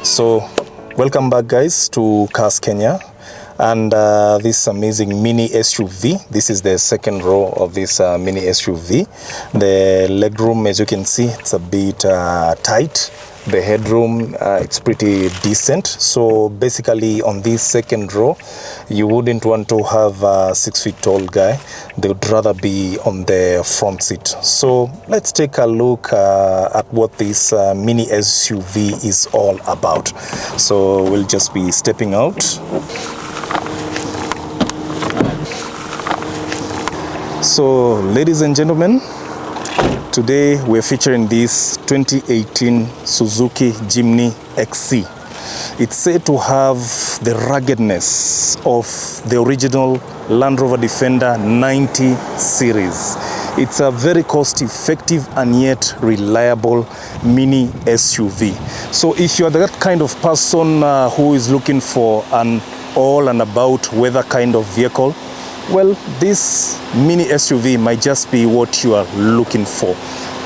So welcome back guys to CarsKenya and this amazing mini SUV. This is the second row of this mini SUV. The legroom, as you can see, it's a bit tight. The headroom, it's pretty decent. So basically on this second row, you wouldn't want to have a 6 feet tall guy. They would rather be on the front seat. So let's take a look at what this mini SUV is all about. So we'll just be stepping out. So ladies and gentlemen, today we're featuring this 2018 Suzuki Jimny XC. It's said to have the ruggedness of the original Land Rover Defender 90 series. It's a very cost-effective and yet reliable mini SUV. So if you're that kind of person who is looking for an all and about weather kind of vehicle, well, this mini SUV might just be what you are looking for.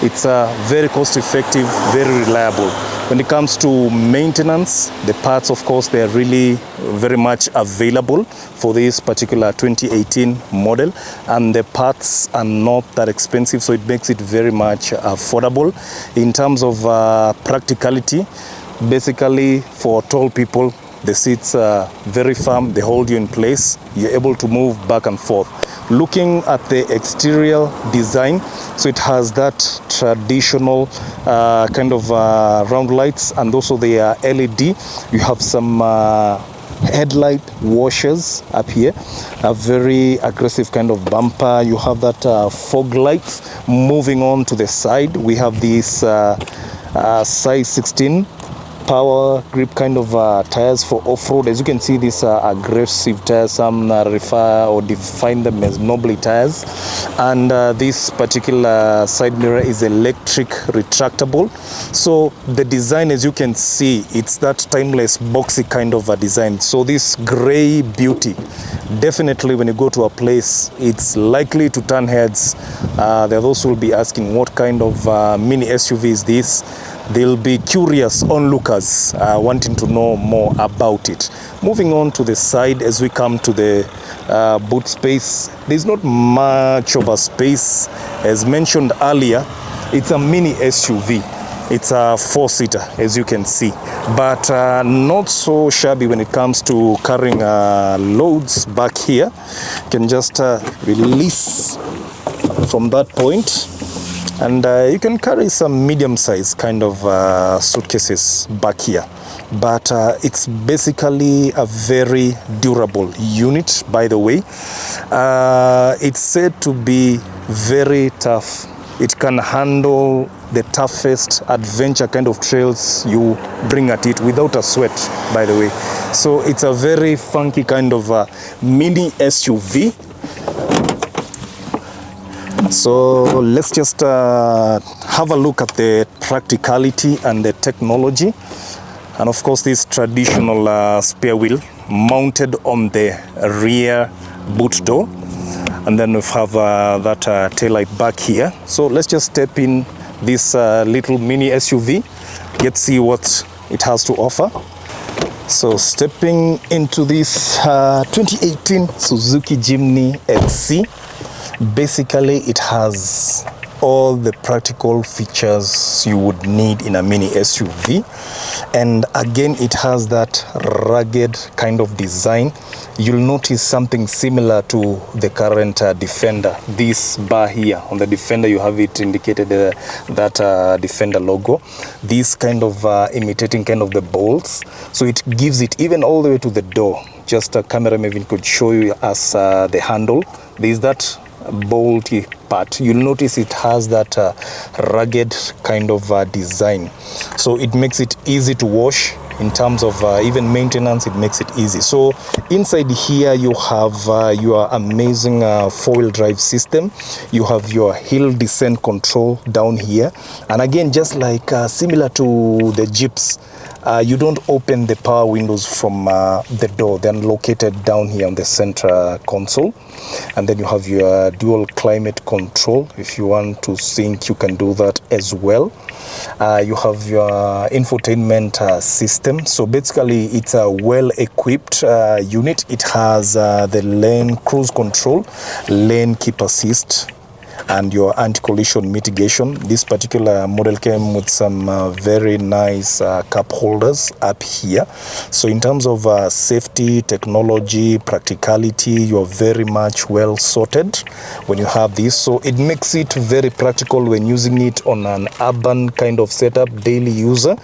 It's very cost-effective, very reliable. When it comes to maintenance, the parts, of course, they are really very much available for this particular 2018 model, and the parts are not that expensive, so it makes it very much affordable. In terms of practicality, basically for tall people, the seats are very firm, they hold you in place, you're able to move back and forth. Looking at the exterior design, so it has that traditional kind of round lights, and also the LED. You have some headlight washers up here, a very aggressive kind of bumper. You have that fog lights. Moving on to the side, we have this size 16 power grip kind of tires for off-road. As you can see, these are aggressive tires. Some refer or define them as knobbly tires, and this particular side mirror is electric retractable. So the design, as you can see, it's that timeless boxy kind of a design. So this gray beauty, definitely when you go to a place, it's likely to turn heads. There are those who will be asking what kind of mini SUV is this. They'll be curious onlookers wanting to know more about it. Moving on to the side, as we come to the boot space, there's not much of a space. As mentioned earlier, it's a mini SUV. It's a 4-seater, as you can see, but not so shabby when it comes to carrying loads. Back here, you can just release from that point, and you can carry some medium-sized kind of suitcases back here. But it's basically a very durable unit, by the way. It's said to be very tough. It can handle the toughest adventure kind of trails you bring at it without a sweat, by the way. So it's a very funky kind of mini SUV. So let's just have a look at the practicality and the technology. And of course, this traditional spare wheel mounted on the rear boot door. And then we have that taillight back here. So let's just step in this little mini SUV, let's see what it has to offer. So stepping into this 2018 Suzuki Jimny XC, basically it has all the practical features you would need in a mini SUV, and again it has that rugged kind of design. You'll notice something similar to the current Defender. This bar here on the Defender, you have it indicated that Defender logo. This kind of imitating kind of the bolts, so it gives it even all the way to the door. Just a camera maybe could show you as the handle. There's that bolty part. You'll notice it has that rugged kind of design, so it makes it easy to wash. In terms of even maintenance, it makes it easy. So inside here you have your amazing four-wheel drive system. You have your hill descent control down here, and again, just like similar to the Jeeps, you don't open the power windows from the door. They're located down here on the center console. And then you have your dual climate control. If you want to sync, you can do that as well. You have your infotainment system. system. So basically it's a well-equipped unit. It has the lane cruise control, lane keep assist, and your anti-collision mitigation. This particular model came with some very nice cup holders up here. So in terms of safety, technology, practicality, you're very much well sorted when you have this. So it makes it very practical when using it on an urban kind of setup, daily user.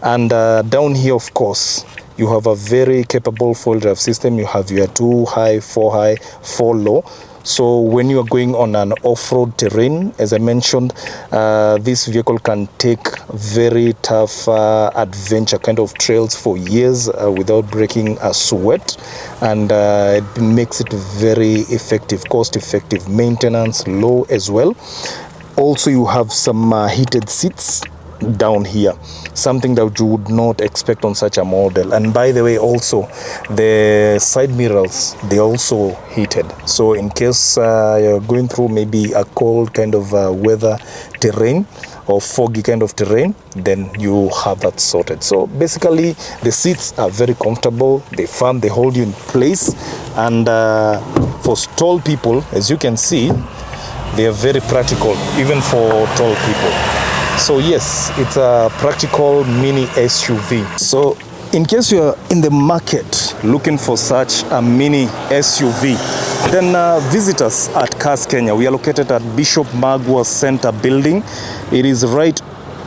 And down here, of course, you have a very capable four-wheel drive system. You have your 2 high, 4 high, 4 low. So when you are going on an off-road terrain, as I mentioned, this vehicle can take very tough adventure kind of trails for years without breaking a sweat, and it makes it very effective, cost-effective, maintenance low as well. Also, you have some heated seats down here, something that you would not expect on such a model. And by the way, also the side mirrors, they also heated, so in case you're going through maybe a cold kind of weather terrain or foggy kind of terrain, then you have that sorted. So basically the seats are very comfortable, they firm, they hold you in place, and for tall people, as you can see, they are very practical even for tall people. So yes, it's a practical mini SUV. So in case you're in the market looking for such a mini SUV, then visit us at CarsKenya. We are located at Bishop Magua Center building. It is right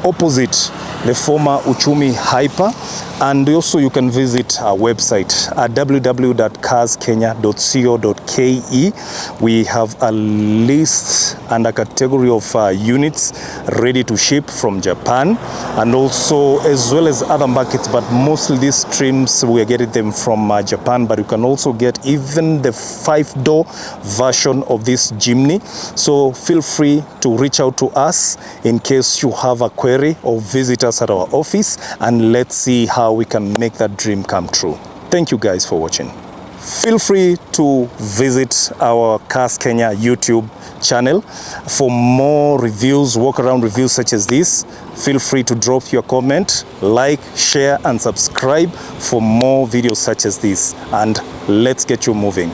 opposite the former Uchumi Hyper, and also you can visit our website at www.carskenya.co.ke. We have a list and a category of units ready to ship from Japan, and also as well as other markets, but mostly these streams we are getting them from Japan. But you can also get even the 5-door version of this Jimny. So feel free to reach out to us in case you have a query, or visit us at our office, and let's see how we can make that dream come true. Thank you guys for watching. Feel free to visit our CarsKenya YouTube channel for more reviews, walk around reviews such as this. Feel free to drop your comment, like, share, and subscribe for more videos such as this, and let's get you moving.